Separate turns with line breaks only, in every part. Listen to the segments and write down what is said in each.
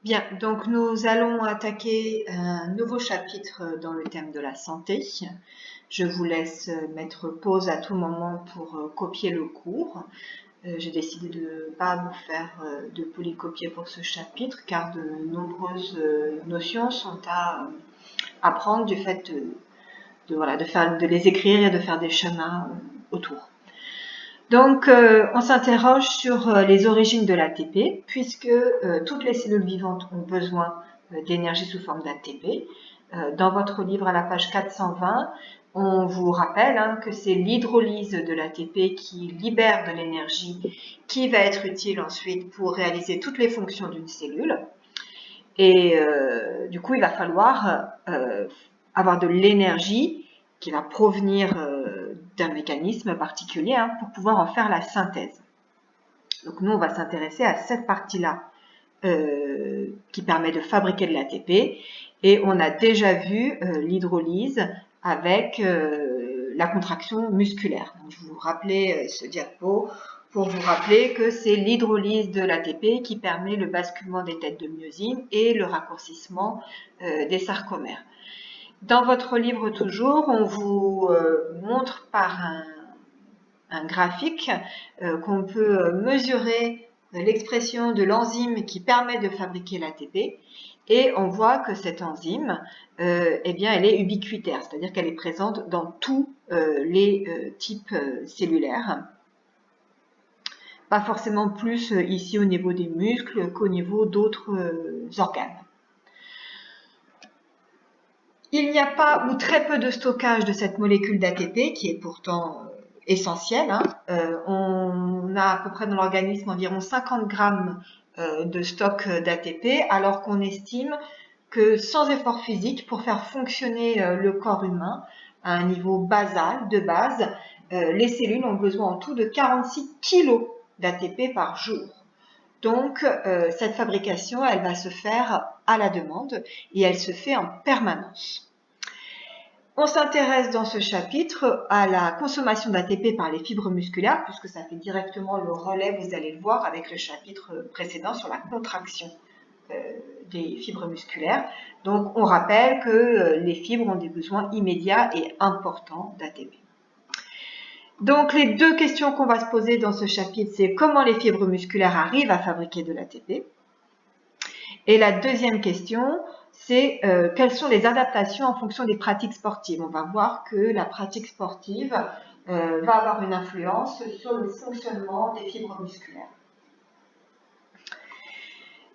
Bien, donc nous allons attaquer un nouveau chapitre dans le thème de la santé. Je vous laisse mettre pause à tout moment pour copier le cours. J'ai décidé de ne pas vous faire de polycopier pour ce chapitre car de nombreuses notions sont à apprendre du fait de les écrire et de faire des schémas autour. Donc, on s'interroge sur les origines de l'ATP, puisque toutes les cellules vivantes ont besoin d'énergie sous forme d'ATP. Dans votre livre à la page 420, on vous rappelle que c'est l'hydrolyse de l'ATP qui libère de l'énergie qui va être utile ensuite pour réaliser toutes les fonctions d'une cellule. Et du coup, il va falloir avoir de l'énergie qui va provenir d'un mécanisme particulier pour pouvoir en faire la synthèse. Donc nous, on va s'intéresser à cette partie-là qui permet de fabriquer de l'ATP. Et on a déjà vu l'hydrolyse avec la contraction musculaire. Donc, je vais vous rappeler ce diapo pour vous rappeler que c'est l'hydrolyse de l'ATP qui permet le basculement des têtes de myosine et le raccourcissement des sarcomères. Dans votre livre toujours, on vous montre par un graphique qu'on peut mesurer l'expression de l'enzyme qui permet de fabriquer l'ATP et on voit que cette enzyme, eh bien, elle est ubiquitaire, c'est-à-dire qu'elle est présente dans tous les types cellulaires. Pas forcément plus ici au niveau des muscles qu'au niveau d'autres organes. Il n'y a pas ou très peu de stockage de cette molécule d'ATP qui est pourtant essentielle. On a à peu près dans l'organisme environ 50 grammes de stock d'ATP alors qu'on estime que sans effort physique, pour faire fonctionner le corps humain à un niveau basal, de base, les cellules ont besoin en tout de 46 kg d'ATP par jour. Donc, cette fabrication, elle va se faire à la demande et elle se fait en permanence. On s'intéresse dans ce chapitre à la consommation d'ATP par les fibres musculaires, puisque ça fait directement le relais, vous allez le voir, avec le chapitre précédent sur la contraction des fibres musculaires. Donc, on rappelle que les fibres ont des besoins immédiats et importants d'ATP. Donc, les deux questions qu'on va se poser dans ce chapitre, c'est comment les fibres musculaires arrivent à fabriquer de l'ATP. Et la deuxième question, c'est quelles sont les adaptations en fonction des pratiques sportives. On va voir que la pratique sportive va avoir une influence sur le fonctionnement des fibres musculaires.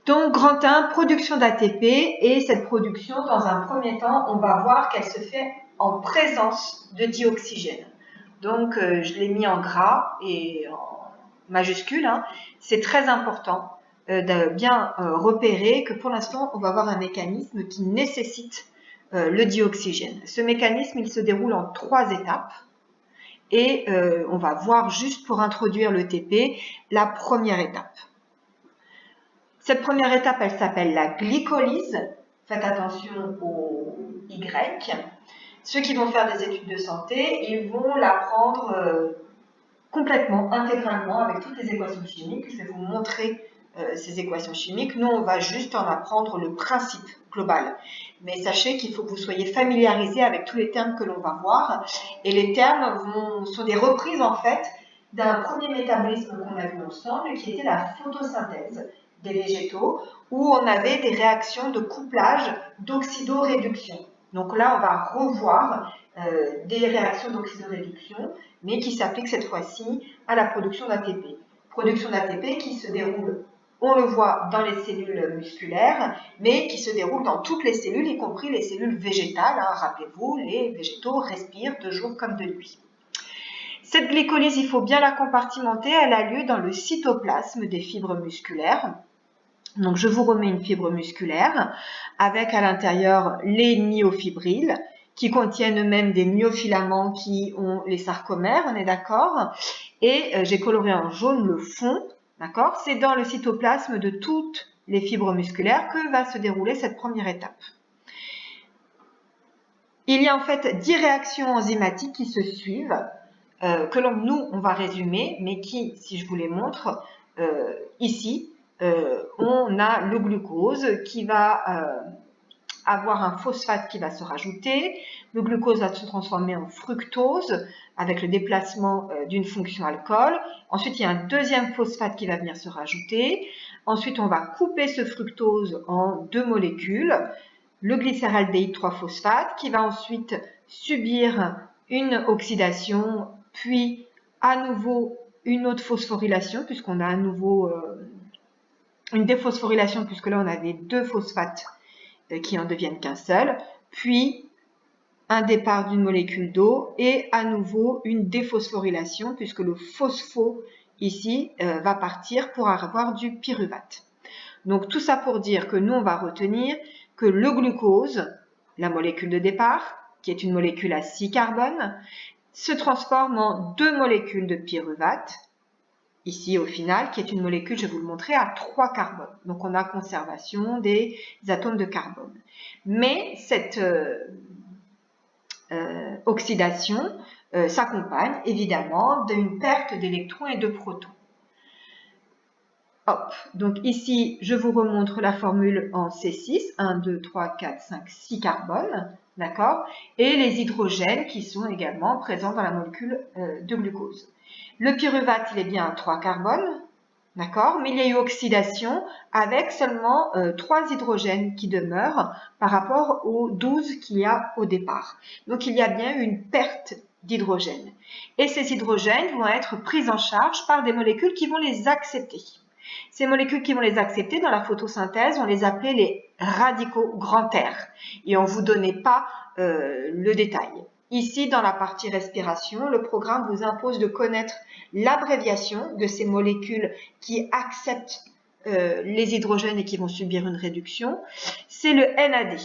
Donc, grand 1, production d'ATP, et cette production, dans un premier temps, on va voir qu'elle se fait en présence de dioxygène. Donc, je l'ai mis en gras et en majuscule. C'est très important de bien repérer que pour l'instant, on va avoir un mécanisme qui nécessite le dioxygène. Ce mécanisme, il se déroule en 3 étapes. Et on va voir juste pour introduire le TP, la première étape. Cette première étape, elle s'appelle la glycolyse. Faites attention au Y. Ceux qui vont faire des études de santé, ils vont l'apprendre complètement, intégralement, avec toutes les équations chimiques. Je vais vous montrer ces équations chimiques. Nous, on va juste en apprendre le principe global. Mais sachez qu'il faut que vous soyez familiarisés avec tous les termes que l'on va voir. Et les termes sont des reprises, en fait, d'un premier métabolisme qu'on a vu ensemble, qui était la photosynthèse des végétaux, où on avait des réactions de couplage d'oxydoréduction. Donc là, on va revoir des réactions d'oxydoréduction, mais qui s'appliquent cette fois-ci à la production d'ATP. Production d'ATP qui se déroule, on le voit, dans les cellules musculaires, mais qui se déroule dans toutes les cellules, y compris les cellules végétales. Rappelez-vous, les végétaux respirent de jour comme de nuit. Cette glycolyse, il faut bien la compartimenter, elle a lieu dans le cytoplasme des fibres musculaires. Donc, je vous remets une fibre musculaire avec à l'intérieur les myofibrilles qui contiennent eux-mêmes des myofilaments qui ont les sarcomères, on est d'accord? Et j'ai coloré en jaune le fond, d'accord? C'est dans le cytoplasme de toutes les fibres musculaires que va se dérouler cette première étape. Il y a en fait 10 réactions enzymatiques qui se suivent, que nous, on va résumer, mais qui, si je vous les montre ici, on a le glucose qui va avoir un phosphate qui va se rajouter. Le glucose va se transformer en fructose avec le déplacement d'une fonction alcool. Ensuite, il y a un deuxième phosphate qui va venir se rajouter. Ensuite, on va couper ce fructose en 2 molécules. Le glycéraldéhyde 3-phosphate qui va ensuite subir une oxydation, puis à nouveau une autre phosphorylation puisqu'on a à nouveau une déphosphorylation puisque là on avait 2 phosphates qui en deviennent qu'un seul, puis un départ d'une molécule d'eau et à nouveau une déphosphorylation puisque le phospho ici va partir pour avoir du pyruvate. Donc tout ça pour dire que nous on va retenir que le glucose, la molécule de départ, qui est une molécule à 6 carbones, se transforme en 2 molécules de pyruvate, ici au final, qui est une molécule, je vais vous le montrer, à 3 carbones. Donc on a conservation des atomes de carbone. Mais cette oxydation s'accompagne évidemment d'une perte d'électrons et de protons. Hop, donc ici, je vous remontre la formule en C6, 1, 2, 3, 4, 5, 6 carbones, d'accord, et les hydrogènes qui sont également présents dans la molécule de glucose. Le pyruvate, il est bien à 3 carbones, d'accord, mais il y a eu oxydation avec seulement 3 hydrogènes qui demeurent par rapport aux 12 qu'il y a au départ. Donc il y a bien une perte d'hydrogène. Et ces hydrogènes vont être pris en charge par des molécules qui vont les accepter. Ces molécules qui vont les accepter dans la photosynthèse, on les appelait les radicaux grand R. Et on ne vous donnait pas le détail. Ici, dans la partie respiration, le programme vous impose de connaître l'abréviation de ces molécules qui acceptent les hydrogènes et qui vont subir une réduction. C'est le NAD.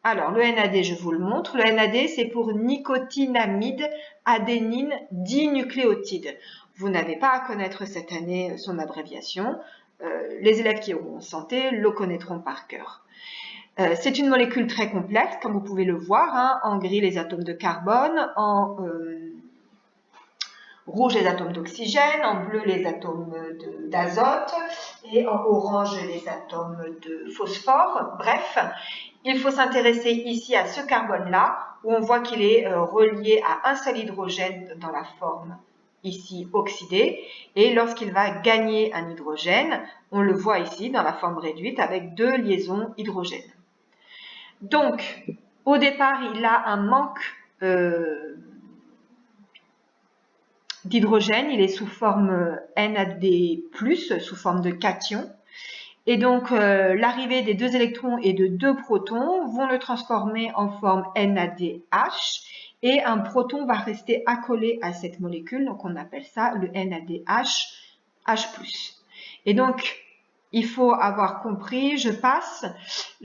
Alors, le NAD, je vous le montre. Le NAD, c'est pour nicotinamide adénine dinucléotide. Vous n'avez pas à connaître cette année son abréviation. Les élèves qui auront en santé le connaîtront par cœur. C'est une molécule très complexe, comme vous pouvez le voir. Hein, en gris, les atomes de carbone, en rouge, les atomes d'oxygène, en bleu, les atomes d'azote, et en orange, les atomes de phosphore. Bref, il faut s'intéresser ici à ce carbone-là, où on voit qu'il est relié à un seul hydrogène dans la forme ici oxydée, et lorsqu'il va gagner un hydrogène, on le voit ici dans la forme réduite avec 2 liaisons hydrogènes. Donc, au départ, il a un manque d'hydrogène, il est sous forme NAD+, sous forme de cation. Et donc, l'arrivée des 2 électrons et de 2 protons vont le transformer en forme NADH. Et un proton va rester accolé à cette molécule, donc on appelle ça le NADH, H+. Et donc, il faut avoir compris, je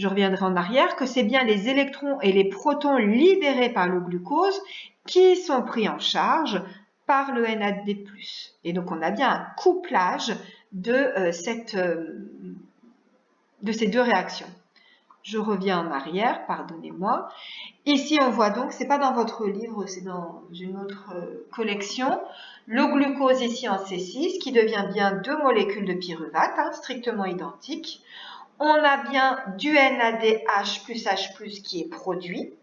reviendrai en arrière, que c'est bien les électrons et les protons libérés par le glucose qui sont pris en charge par le NAD+. Et donc, on a bien un couplage de ces 2 réactions. Je reviens en arrière, pardonnez-moi. Ici, on voit donc, c'est pas dans votre livre, c'est dans une autre collection, le glucose ici en C6 qui devient bien 2 molécules de pyruvate, hein, strictement identiques. On a bien du NADH plus H+, qui est produit,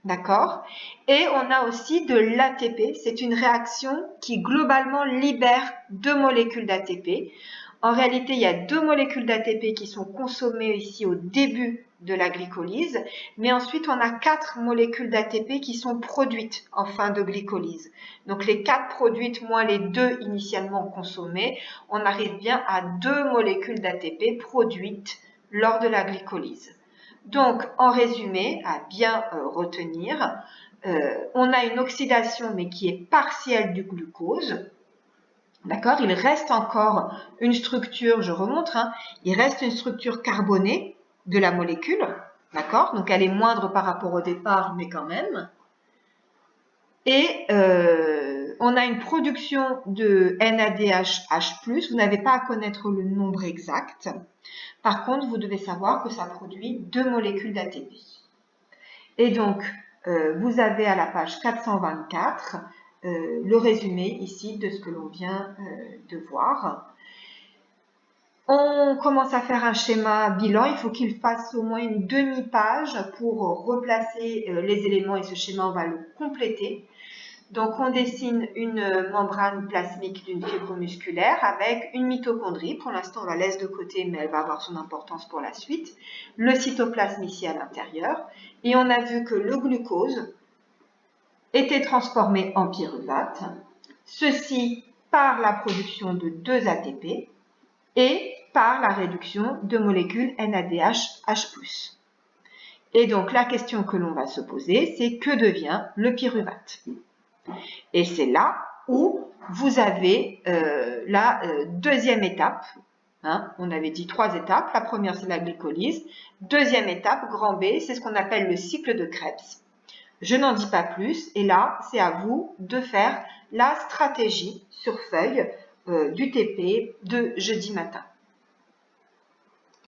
d'accord? Et on a aussi de l'ATP, c'est une réaction qui globalement libère 2 molécules d'ATP. En réalité, il y a 2 molécules d'ATP qui sont consommées ici au début de la glycolyse, mais ensuite on a 4 molécules d'ATP qui sont produites en fin de glycolyse. Donc les 4 produites moins les 2 initialement consommées, on arrive bien à 2 molécules d'ATP produites lors de la glycolyse. Donc en résumé, à bien retenir, on a une oxydation mais qui est partielle du glucose. D'accord, il reste encore une structure, je remontre, hein, il reste une structure carbonée de la molécule, d'accord, donc elle est moindre par rapport au départ, mais quand même. Et on a une production de NADH+, vous n'avez pas à connaître le nombre exact. Par contre, vous devez savoir que ça produit 2 molécules d'ATP. Et donc, vous avez à la page 424 le résumé ici de ce que l'on vient de voir. On commence à faire un schéma bilan. Il faut qu'il fasse au moins une demi-page pour replacer les éléments et ce schéma, on va le compléter. Donc, on dessine une membrane plasmique d'une fibre musculaire avec une mitochondrie. Pour l'instant, on la laisse de côté, mais elle va avoir son importance pour la suite. Le cytoplasme ici à l'intérieur. Et on a vu que le glucose était transformé en pyruvate. Ceci par la production de 2 ATP et par la réduction de molécules NADH+. Et donc, la question que l'on va se poser, c'est que devient le pyruvate? Et c'est là où vous avez la deuxième étape. Hein, on avait dit 3 étapes. La première, c'est la glycolyse. Deuxième étape, grand B, c'est ce qu'on appelle le cycle de Krebs. Je n'en dis pas plus. Et là, c'est à vous de faire la stratégie sur feuille du TP de jeudi matin.